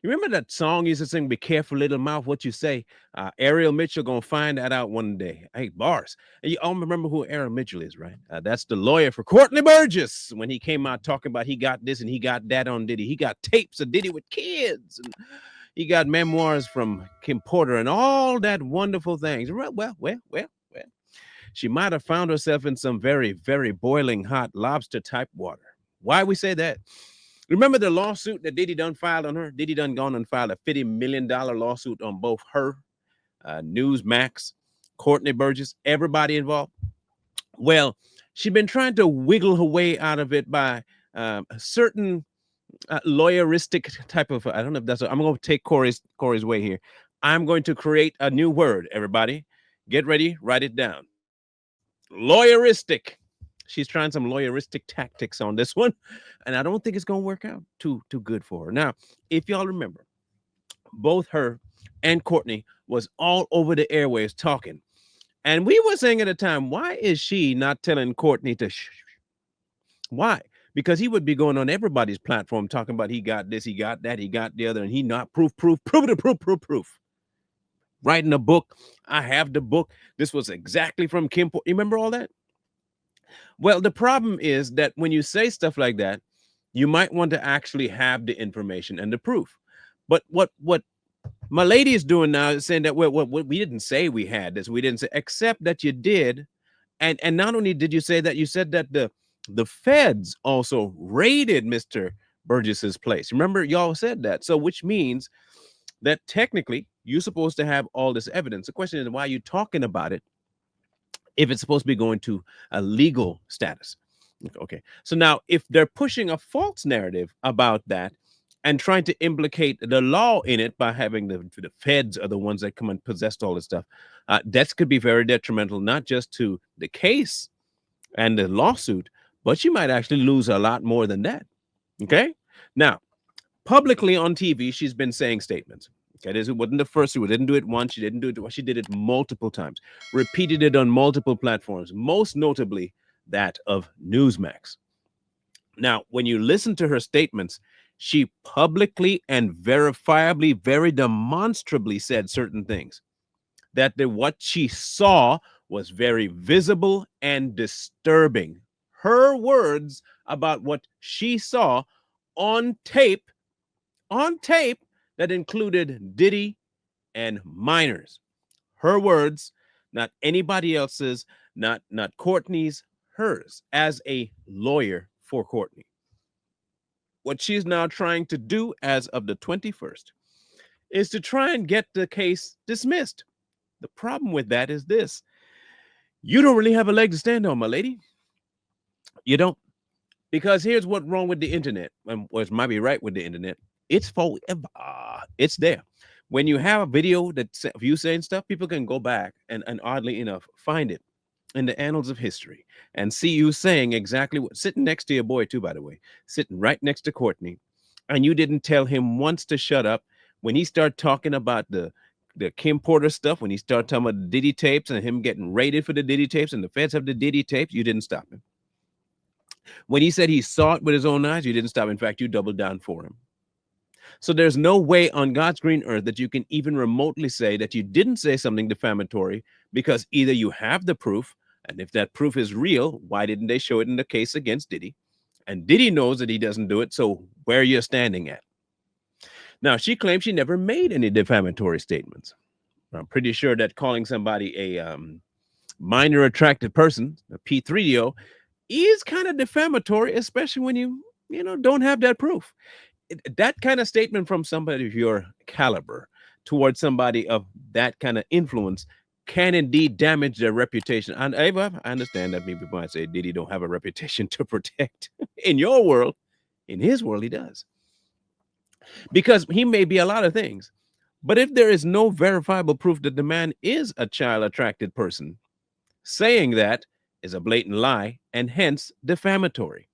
You remember that song used to sing, "Be careful, little mouth, what you say." Ariel Mitchell gonna find that out one day. Hey, bars. And you all remember who Ariel Mitchell is, right? That's the lawyer for Courtney Burgess when he came out talking about he got this and he got that on Diddy. He got tapes of Diddy with kids, and he got memoirs from Kim Porter and all that wonderful things. Well. She might have found herself in some very, very boiling hot lobster type water. Why we say that? Remember the lawsuit that Diddy done filed on her? Diddy done gone and filed a $50 million lawsuit on both her, Newsmax, Courtney Burgess, everybody involved. Well, she's been trying to wiggle her way out of it by a certain lawyeristic type of. I don't know if that's. I'm going to take Corey's way here. I'm going to create a new word. Everybody, get ready. Write it down. Lawyeristic. She's trying some lawyeristic tactics on this one, and I don't think it's going to work out too good for her. Now, if y'all remember, both her and Courtney was all over the airwaves talking, and we were saying at the time, why is she not telling Courtney to shh? Why? Because he would be going on everybody's platform talking about he got this, he got that, he got the other, and he not proof. Writing a book. I have the book. This was exactly from Kim. You remember all that? Well, the problem is that when you say stuff like that, you might want to actually have the information and the proof. But what my lady is doing now is saying that we didn't say we had this. We didn't say, except that you did. And not only did you say that, you said that the feds also raided Mr. Burgess's place. Remember, y'all said that. So which means that technically you're supposed to have all this evidence. The question is, why are you talking about it if it's supposed to be going to a legal status? Okay. So now if they're pushing a false narrative about that and trying to implicate the law in it by having the feds are the ones that come and possess all this stuff, that could be very detrimental, not just to the case and the lawsuit, but you might actually lose a lot more than that. Okay. Now, publicly on TV, she's been saying statements. Okay, this wasn't the first. She didn't do it once. She didn't do it twice. She did it multiple times, repeated it on multiple platforms, most notably that of Newsmax. Now, when you listen to her statements, she publicly and verifiably, very demonstrably said certain things. That what she saw was very visible and disturbing. Her words about what she saw on tape that included Diddy and minors. Her words, not anybody else's, not Courtney's, hers as a lawyer for Courtney. What she's now trying to do as of the 21st is to try and get the case dismissed. The problem with that is this. You don't really have a leg to stand on, my lady. You don't. Because here's what's wrong with the internet, and what might be right with the internet. It's forever. It's there. When you have a video that of you saying stuff, people can go back and oddly enough, find it in the annals of history and see you saying exactly what, sitting next to your boy too, by the way, sitting right next to Courtney, and you didn't tell him once to shut up when he started talking about the Kim Porter stuff, when he started talking about the Diddy tapes and him getting raided for the Diddy tapes and the feds have the Diddy tapes, you didn't stop him. When he said he saw it with his own eyes, you didn't stop. In fact, you doubled down for him. So there's no way on God's green earth that you can even remotely say that you didn't say something defamatory, because either you have the proof, and if that proof is real, why didn't they show it in the case against Diddy? And Diddy knows that he doesn't do it, so where you're standing at. Now, she claims she never made any defamatory statements. I'm pretty sure that calling somebody a minor attracted person, a P3O, is kind of defamatory, especially when you don't have that proof. That kind of statement from somebody of your caliber towards somebody of that kind of influence can indeed damage their reputation. And I understand that people might say Diddy don't have a reputation to protect. In your world, in his world, he does. Because he may be a lot of things. But if there is no verifiable proof that the man is a child-attracted person, saying that is a blatant lie and hence defamatory.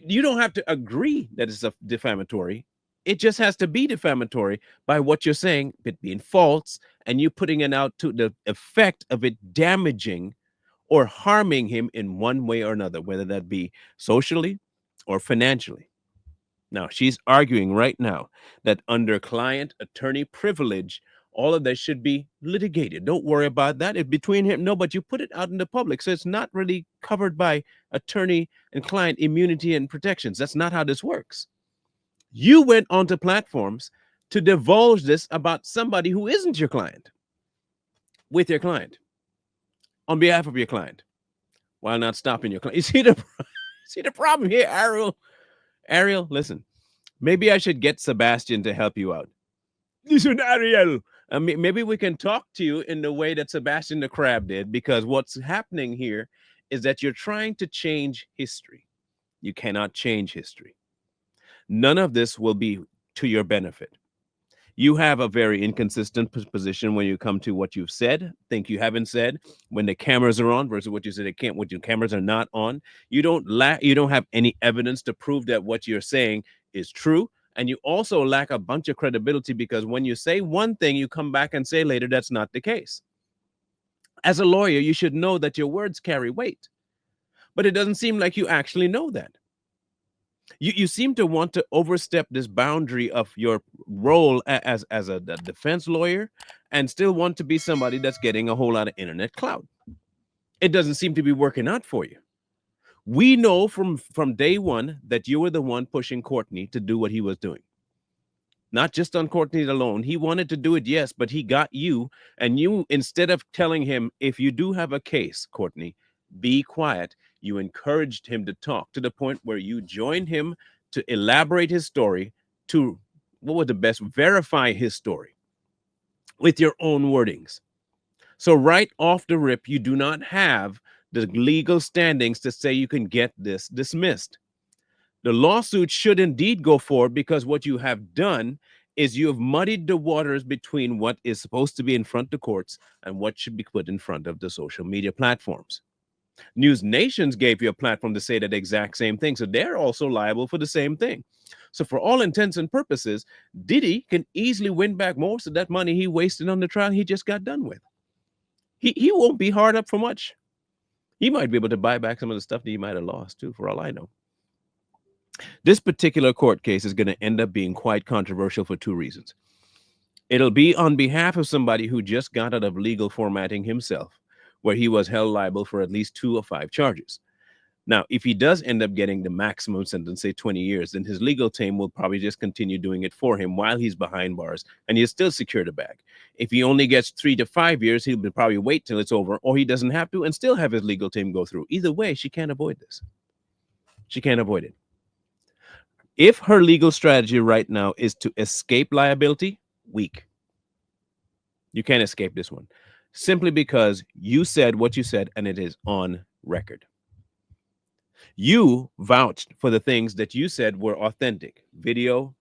You don't have to agree that it's a defamatory. It just has to be defamatory by what you're saying, it being false, and you putting it out to the effect of it damaging or harming him in one way or another, whether that be socially or financially. Now, she's arguing right now that under client attorney privilege, all of that should be litigated. Don't worry about that. It's between him. No, but you put it out in the public. So it's not really covered by attorney and client immunity and protections. That's not how this works. You went onto platforms to divulge this about somebody who isn't your client, with your client, on behalf of your client, while not stopping your client. You see the problem here, Ariel? Ariel, listen, maybe I should get Sebastian to help you out. Listen, Ariel, maybe we can talk to you in the way that Sebastian the Crab did, because what's happening here is that you're trying to change history. You cannot change history. None of this will be to your benefit. You have a very inconsistent position when you come to what you've said, think you haven't said, when the cameras are on versus what you said it can't, what your cameras are not on. You don't have any evidence to prove that what you're saying is true. And you also lack a bunch of credibility, because when you say one thing, you come back and say later that's not the case. As a lawyer, you should know that your words carry weight, but it doesn't seem like you actually know that. You seem to want to overstep this boundary of your role as a defense lawyer, and still want to be somebody that's getting a whole lot of internet clout. It doesn't seem to be working out for you. We know from day one that you were the one pushing Courtney to do what he was doing. Not just on Courtney alone. He wanted to do it, yes, but he got you. And you, instead of telling him, if you do have a case, Courtney, be quiet, you encouraged him to talk, to the point where you joined him to elaborate his story, to, what was the best, verify his story with your own wordings. So right off the rip, you do not have the legal standings to say you can get this dismissed. The lawsuit should indeed go forward, because what you have done is you have muddied the waters between what is supposed to be in front of the courts and what should be put in front of the social media platforms. News Nations gave you a platform to say that exact same thing, so they're also liable for the same thing. So for all intents and purposes, Diddy can easily win back most of that money he wasted on the trial he just got done with. He won't be hard up for much. He might be able to buy back some of the stuff that he might have lost too, for all I know. This particular court case is going to end up being quite controversial for two reasons. It'll be on behalf of somebody who just got out of legal formatting himself, where he was held liable for at least 2 or 5 charges. Now, if he does end up getting the maximum sentence, say 20 years, then his legal team will probably just continue doing it for him while he's behind bars, and he'll still secure the bag. If he only gets 3 to 5 years, he'll probably wait till it's over, or he doesn't have to and still have his legal team go through. Either way, she can't avoid this. She can't avoid it. If her legal strategy right now is to escape liability, weak. You can't escape this one, simply because you said what you said, and it is on record. You vouched for the things that you said were authentic. Video,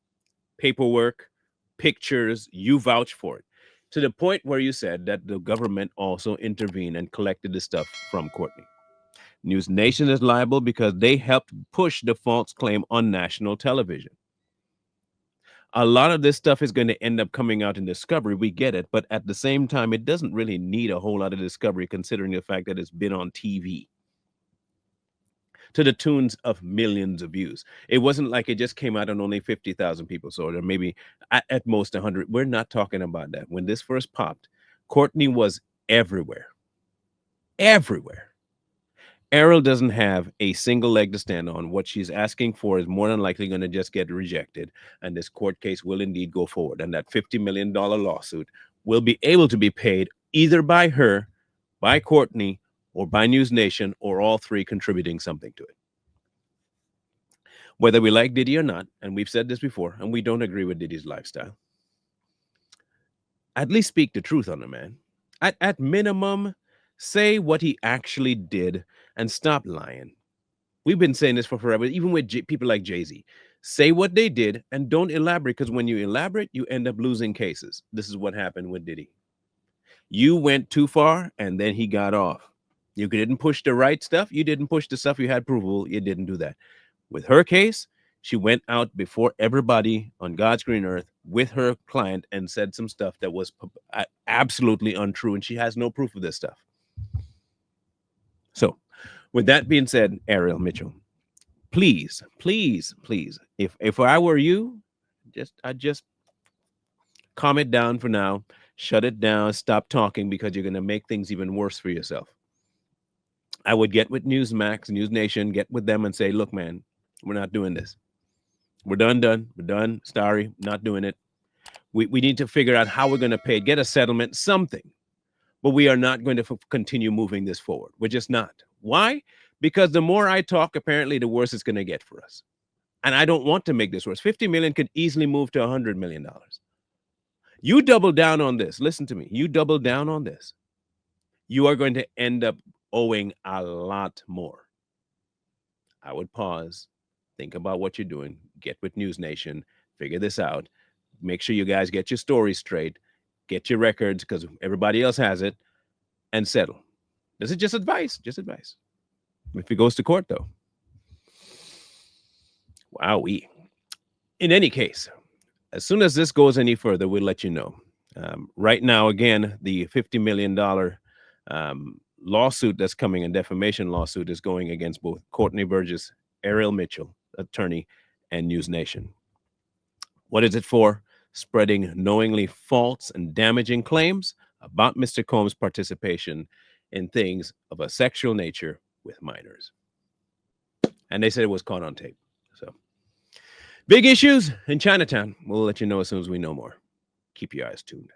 paperwork, pictures, you vouched for it, to the point where you said that the government also intervened and collected the stuff from Courtney. News Nation is liable because they helped push the false claim on national television. A lot of this stuff is going to end up coming out in discovery. We get it. But at the same time, it doesn't really need a whole lot of discovery, considering the fact that it's been on TV to the tunes of millions of views. It wasn't like it just came out and only 50,000 people saw it, or maybe at most 100. We're not talking about that. When this first popped, Courtney was everywhere. Everywhere. Ariel doesn't have a single leg to stand on. What she's asking for is more than likely going to just get rejected, and this court case will indeed go forward. And that $50 million lawsuit will be able to be paid either by her, by Courtney, or by News Nation, or all three contributing something to it. Whether we like Diddy or not, and we've said this before, and we don't agree with Diddy's lifestyle, at least speak the truth on the man. At minimum, say what he actually did and stop lying. We've been saying this for forever, even with people like Jay-Z. Say what they did and don't elaborate, because when you elaborate, you end up losing cases. This is what happened with Diddy. You went too far, and then he got off. You didn't push the right stuff. You didn't push the stuff you had provable. You didn't do that. With her case, she went out before everybody on God's green earth with her client and said some stuff that was absolutely untrue, and she has no proof of this stuff. So, with that being said, Ariel Mitchell, please, please, please, if I were you, I'd just calm it down for now, shut it down, stop talking because you're going to make things even worse for yourself. I would get with Newsmax, News Nation, get with them and say, look, man, we're not doing this. We're done. We're done. Sorry, not doing it. We need to figure out how we're going to pay it, get a settlement, something. But we are not going to continue moving this forward. We're just not. Why? Because the more I talk, apparently, the worse it's going to get for us. And I don't want to make this worse. 50 million could easily move to $100 million. You double down on this. Listen to me. You double down on this. You are going to end up owing a lot more. I would pause, think about what you're doing, get with News Nation, figure this out, make sure you guys get your stories straight, get your records because everybody else has it, and settle. This is just advice, If it goes to court, though. Wowee. In any case, as soon as this goes any further, we'll let you know. Right now, again, the $50 million lawsuit that's coming, a defamation lawsuit, is going against both Courtney Burgess, Ariel Mitchell, attorney, and News Nation. What is it for? Spreading knowingly false and damaging claims about Mr. Combs' participation in things of a sexual nature with minors. And they said it was caught on tape. So, big issues in Chinatown. We'll let you know as soon as we know more. Keep your eyes tuned.